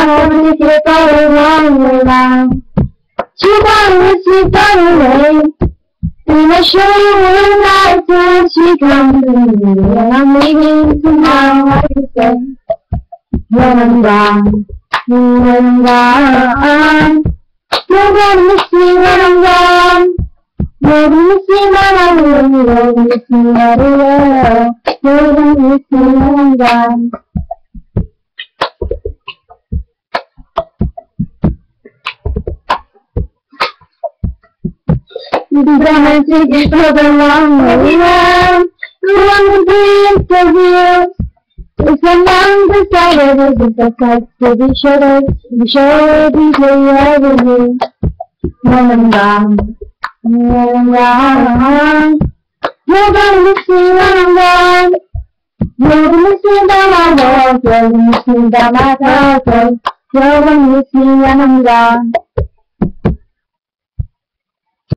wanna take it all along the line. She wanna slip away. And I show you one night till she comes to me. And I'm leaving tomorrow, like you said. When I'm gone, when I'm gone. You're gonna miss me when I'm gone. You're gonna miss me when I'm gone. You're gonna miss me everywhere. You're gonna miss me when I'm gone. You're gonna take it for the long way round. You want to dream for you. If I'm on the side of it, it's a fight to be sure be ever do. When I'm gone, when I'm gone. You're gonna miss me when I'm gone. You're gonna miss me by my walk. You're gonna miss me by my talk. You're gonna miss me when I'm gone.